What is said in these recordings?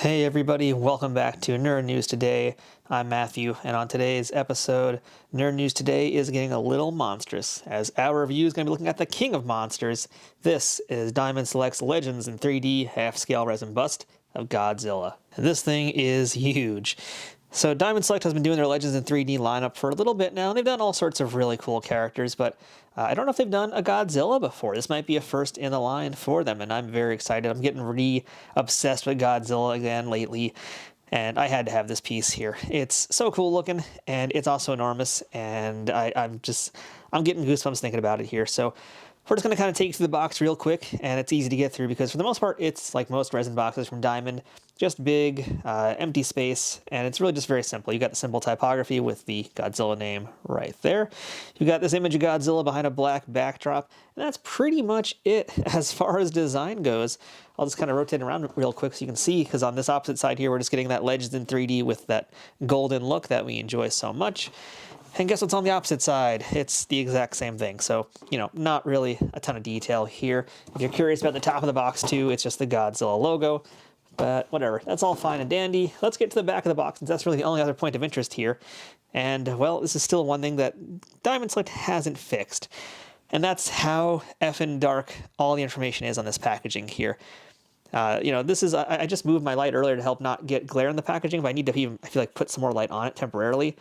Hey everybody, welcome back to Nerd News Today. I'm Matthew, and on today's episode, Nerd News Today is getting a little monstrous, as our review is going to be looking at the king of monsters. This is Diamond Select's Legends in 3D half-scale resin bust of Godzilla. And this thing is huge. So Diamond Select has been doing their Legends in 3D lineup for a little bit now. They've done all sorts of really cool characters, but I don't know if they've done a Godzilla before. This might be a first in the line for them, and I'm very excited. I'm getting re-obsessed with Godzilla again lately, and I had to have this piece here. It's so cool looking, and it's also enormous, and I'm getting goosebumps thinking about it here. So we're just going to kind of take you through the box real quick, and it's easy to get through because for the most part, it's like most resin boxes from Diamond, just big, empty space, and it's really just very simple. You got the simple typography with the Godzilla name right there. You got this image of Godzilla behind a black backdrop, and that's pretty much it as far as design goes. I'll just kind of rotate around real quick so you can see, because on this opposite side here, we're just getting that Legends in 3D with that golden look that we enjoy so much. And guess what's on the opposite side? It's the exact same thing. So, not really a ton of detail here. If you're curious about the top of the box too, it's just the Godzilla logo. But whatever, that's all fine and dandy. Let's get to the back of the box, since that's really the only other point of interest here. And, well, this is still one thing that Diamond Select hasn't fixed. And that's how effing dark all the information is on this packaging here. This is, I just moved my light earlier to help not get glare in the packaging, but I need to even, I feel like, put some more light on it temporarily.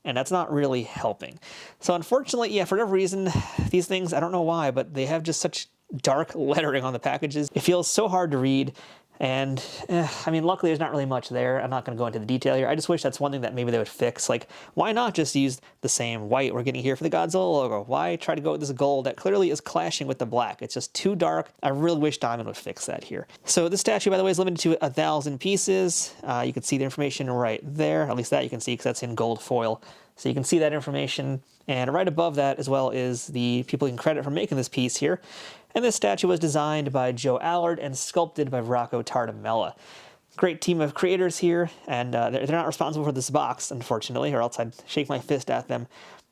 And that's not really helping. So unfortunately, for whatever reason, these things, I don't know why, but they have just such dark lettering on the packages. It feels so hard to read. And, luckily there's not really much there. I'm not going to go into the detail here. I just wish that's one thing that maybe they would fix. Like, why not just use the same white we're getting here for the Godzilla logo? Why try to go with this gold that clearly is clashing with the black? It's just too dark. I really wish Diamond would fix that here. So this statue, by the way, is limited to 1,000 pieces. You can see the information right there. At least that you can see, because that's in gold foil. So you can see that information. And right above that as well is the people you can credit for making this piece here. And this statue was designed by Joe Allard and sculpted by Rocco Tardamella. Great team of creators here, and they're not responsible for this box, unfortunately, or else I'd shake my fist at them.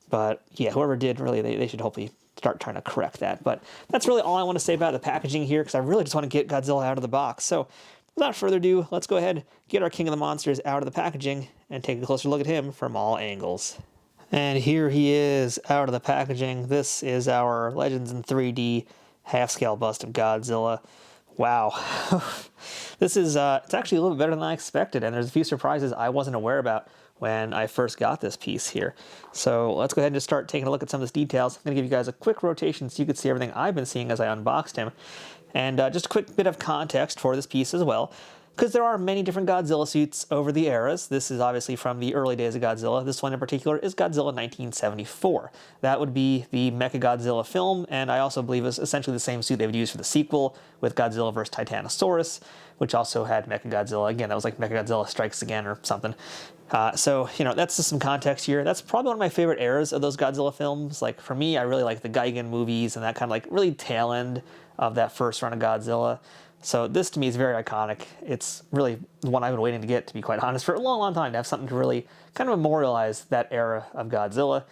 But yeah, whoever did, really, they should hopefully start trying to correct that. But that's really all I want to say about the packaging here, because I really just want to get Godzilla out of the box. So without further ado, let's go ahead, get our King of the Monsters out of the packaging, and take a closer look at him from all angles. And here he is out of the packaging. This is our Legends in 3D half-scale bust of Godzilla. Wow. This is, it's actually a little bit better than I expected, and there's a few surprises I wasn't aware about when I first got this piece here. So let's go ahead and just start taking a look at some of these details. I'm going to give you guys a quick rotation so you can see everything I've been seeing as I unboxed him. And just a quick bit of context for this piece as well, because there are many different Godzilla suits over the eras. This is obviously from the early days of Godzilla. This one in particular is Godzilla 1974. That would be the Mechagodzilla film, and I also believe it's essentially the same suit they would use for the sequel with Godzilla vs. Titanosaurus, which also had Mechagodzilla. Again, that was like Mechagodzilla Strikes Again or something. So, that's just some context here. That's probably one of my favorite eras of those Godzilla films. Like, for me, I really like the Gigan movies and that kind of like really tail end of that first run of Godzilla. So this to me is very iconic. It's really the one I've been waiting to get, to be quite honest, for a long, long time, to have something to really kind of memorialize that era of Godzilla.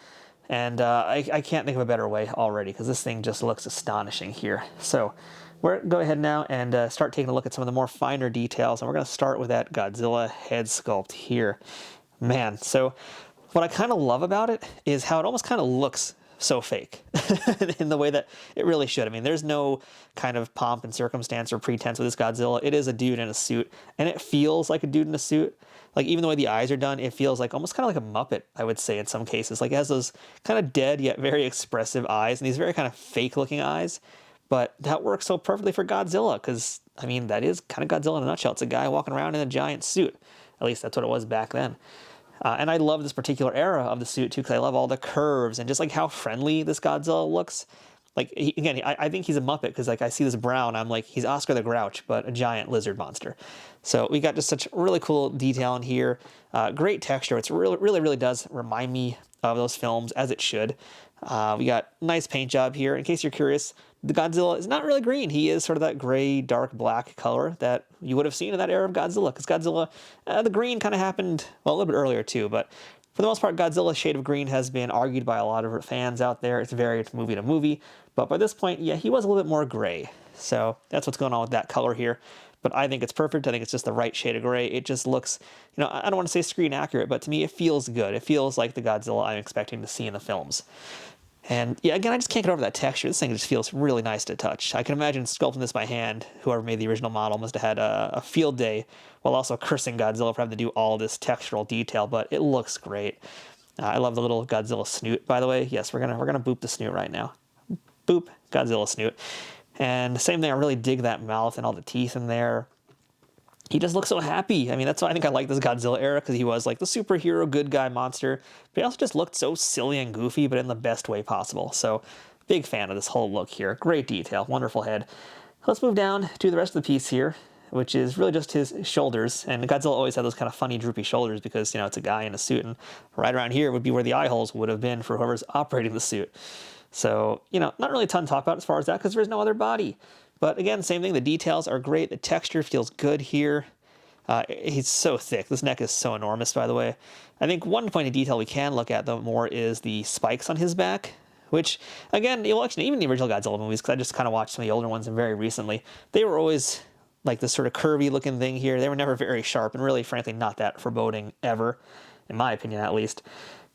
And I can't think of a better way already, because this thing just looks astonishing here. So we're going to go ahead now and start taking a look at some of the more finer details. And we're going to start with that Godzilla head sculpt here. Man, so what I kind of love about it is how it almost kind of looks so fake in the way that it really should. I mean, there's no kind of pomp and circumstance or pretense with this Godzilla. It is a dude in a suit, and it feels like a dude in a suit. Like, even the way the eyes are done, it feels like almost kind of like a Muppet, I would say, in some cases. Like, it has those kind of dead yet very expressive eyes, and these very kind of fake-looking eyes. But that works so perfectly for Godzilla, because, that is kind of Godzilla in a nutshell. It's a guy walking around in a giant suit. At least that's what it was back then. And I love this particular era of the suit, too, because I love all the curves and just, like, how friendly this Godzilla looks. Like, I think he's a Muppet, because, like, I see this brown, I'm like, he's Oscar the Grouch, but a giant lizard monster. So we got just such really cool detail in here. Great texture. It's really does remind me of those films, as it should. We got nice paint job here. In case you're curious, the Godzilla is not really green. He is sort of that gray, dark black color that you would have seen in that era of Godzilla. Because Godzilla, the green kind of happened, well, a little bit earlier too, but for the most part, Godzilla's shade of green has been argued by a lot of fans out there. It's varied movie to movie. But by this point, yeah, he was a little bit more gray. So that's what's going on with that color here. but I think it's perfect. I think it's just the right shade of gray. It just looks, I don't want to say screen accurate, but to me it feels good. It feels like the Godzilla I'm expecting to see in the films. And yeah, again, I just can't get over that texture. This thing just feels really nice to touch. I can imagine sculpting this by hand. Whoever made the original model must have had a field day while also cursing Godzilla for having to do all this textural detail, but it looks great. I love the little Godzilla snoot, by the way. Yes, we're gonna boop the snoot right now. Boop, Godzilla snoot. And the same thing, I really dig that mouth and all the teeth in there. He just looks so happy. I mean, that's why I think I like this Godzilla era, because he was like the superhero good guy monster, but he also just looked so silly and goofy, but in the best way possible. So big fan of this whole look here. Great detail, wonderful head. Let's move down to the rest of the piece here, which is really just his shoulders. And Godzilla always had those kind of funny droopy shoulders because, it's a guy in a suit, and right around here would be where the eye holes would have been for whoever's operating the suit. So, not really a ton to talk about as far as that, because there's no other body. But again, same thing, the details are great. The texture feels good here. He's so thick. This neck is so enormous, by the way. I think one point of detail we can look at, though, more is the spikes on his back, which, again, actually, even the original Godzilla movies, because I just kind of watched some of the older ones and very recently, they were always like this sort of curvy-looking thing here. They were never very sharp and really, frankly, not that foreboding ever, in my opinion, at least.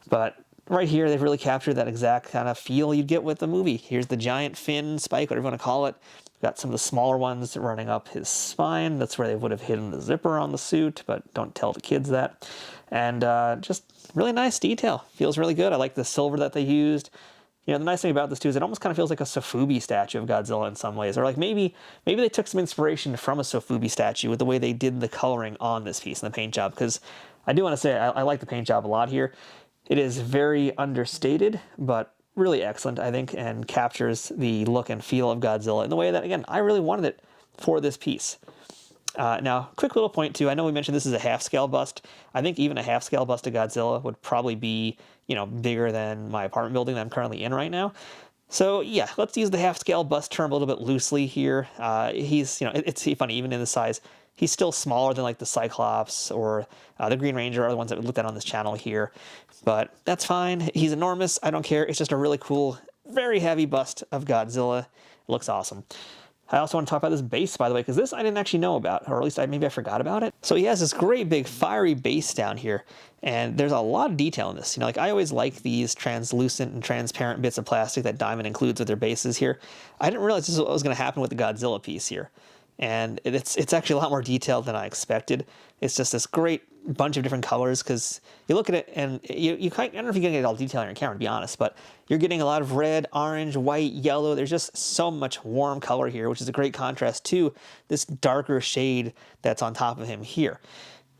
But right here, they've really captured that exact kind of feel you'd get with the movie. Here's the giant fin spike, whatever you want to call it. Got some of the smaller ones running up his spine. That's where they would have hidden the zipper on the suit, but don't tell the kids that. And just really nice detail. Feels really good. I like the silver that they used. The nice thing about this too is it almost kind of feels like a Sofubi statue of Godzilla in some ways, or like maybe they took some inspiration from a Sofubi statue with the way they did the coloring on this piece and the paint job. Because I do want to say I like the paint job a lot here. It is very understated, but really excellent, I think, and captures the look and feel of Godzilla in the way that, again, I really wanted it for this piece. Now, quick little point, too. I know we mentioned this is a half-scale bust. I think even a half-scale bust of Godzilla would probably be, bigger than my apartment building that I'm currently in right now. So, yeah, let's use the half-scale bust term a little bit loosely here. He's, it's funny, even in the size, he's still smaller than, like, the Cyclops or the Green Ranger are the ones that we looked at on this channel here. But that's fine. He's enormous. I don't care. It's just a really cool, very heavy bust of Godzilla. It looks awesome. I also want to talk about this base, by the way, because this I didn't actually know about, or at least maybe I forgot about it. So he has this great big fiery base down here, and there's a lot of detail in this. Like I always like these translucent and transparent bits of plastic that Diamond includes with their bases here. I didn't realize this is what was going to happen with the Godzilla piece here. And it's actually a lot more detailed than I expected. It's just this great bunch of different colors, because you look at it and you kind of, I don't know if you're getting it all detailed on your camera, to be honest, but you're getting a lot of red, orange, white, yellow. There's just so much warm color here, which is a great contrast to this darker shade that's on top of him here.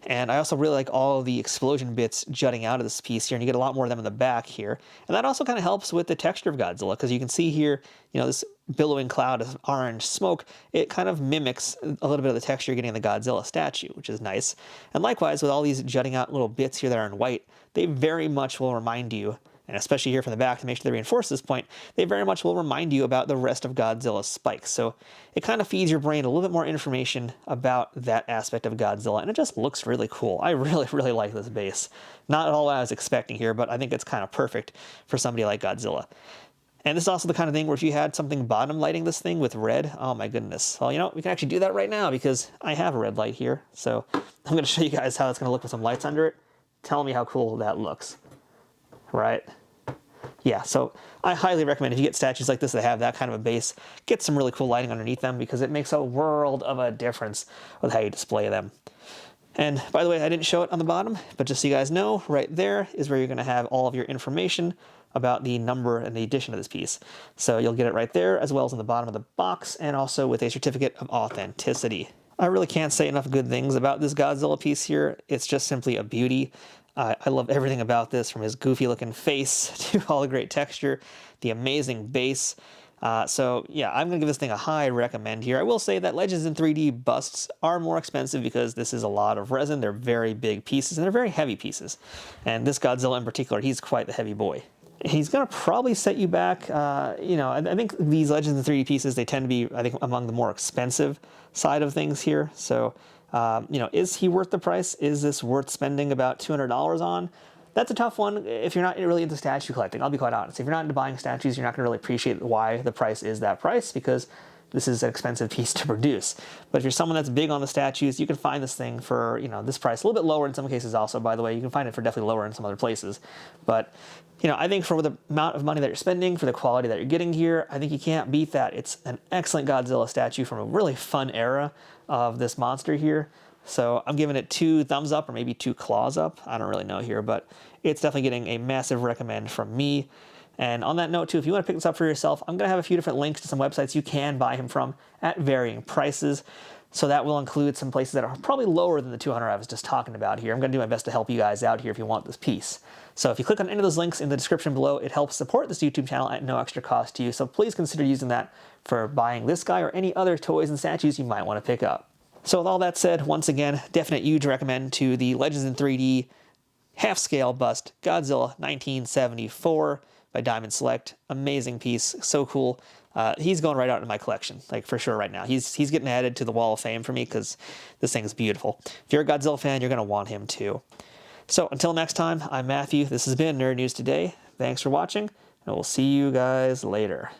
And I also really like all of the explosion bits jutting out of this piece here, and you get a lot more of them in the back here. And that also kind of helps with the texture of Godzilla, because you can see here, this billowing cloud of orange smoke, it kind of mimics a little bit of the texture you're getting in the Godzilla statue, which is nice. And likewise, with all these jutting out little bits here that are in white, they very much will remind you, and especially here from the back to make sure they reinforce this point, they very much will remind you about the rest of Godzilla's spikes. So it kind of feeds your brain a little bit more information about that aspect of Godzilla, and it just looks really cool. I really, really like this base. Not at all what I was expecting here, but I think it's kind of perfect for somebody like Godzilla. And this is also the kind of thing where if you had something bottom lighting this thing with red, oh my goodness. Well, we can actually do that right now because I have a red light here. So I'm going to show you guys how it's going to look with some lights under it. Tell me how cool that looks. Right? Yeah, so I highly recommend if you get statues like this that have that kind of a base, get some really cool lighting underneath them, because it makes a world of a difference with how you display them. And by the way, I didn't show it on the bottom, but just so you guys know, right there is where you're going to have all of your information about the number and the addition of this piece. So you'll get it right there, as well as on the bottom of the box, and also with a certificate of authenticity. I really can't say enough good things about this Godzilla piece here. It's just simply a beauty. I love everything about this, from his goofy looking face to all the great texture, the amazing base. So yeah, I'm going to give this thing a high recommend here. I will say that Legends in 3D busts are more expensive because this is a lot of resin. They're very big pieces, and they're very heavy pieces. And this Godzilla in particular, he's quite the heavy boy. He's going to probably set you back, I think these Legends in 3D pieces, they tend to be, I think, among the more expensive side of things here. So, is he worth the price? Is this worth spending about $200 on? That's a tough one if you're not really into statue collecting. I'll be quite honest. If you're not into buying statues, you're not going to really appreciate why the price is that price, because this is an expensive piece to produce. But if you're someone that's big on the statues, you can find this thing for, this price. A little bit lower in some cases also, by the way. You can find it for definitely lower in some other places. But, I think for the amount of money that you're spending, for the quality that you're getting here, I think you can't beat that. It's an excellent Godzilla statue from a really fun era of this monster here. So I'm giving it 2 thumbs up or maybe 2 claws up. I don't really know here, but it's definitely getting a massive recommend from me. And on that note, too, if you want to pick this up for yourself, I'm going to have a few different links to some websites you can buy him from at varying prices. So that will include some places that are probably lower than the 200 I was just talking about here. I'm going to do my best to help you guys out here if you want this piece. So if you click on any of those links in the description below, it helps support this YouTube channel at no extra cost to you. So please consider using that for buying this guy or any other toys and statues you might want to pick up. So with all that said, once again, definite huge recommend to the Legends in 3D half-scale bust Godzilla 1974 by Diamond Select. Amazing piece, so cool. He's going right out in my collection, like for sure right now. He's getting added to the Wall of Fame for me because this thing's beautiful. If you're a Godzilla fan, you're going to want him too. So until next time, I'm Matthew. This has been Nerd News Today. Thanks for watching, and we'll see you guys later.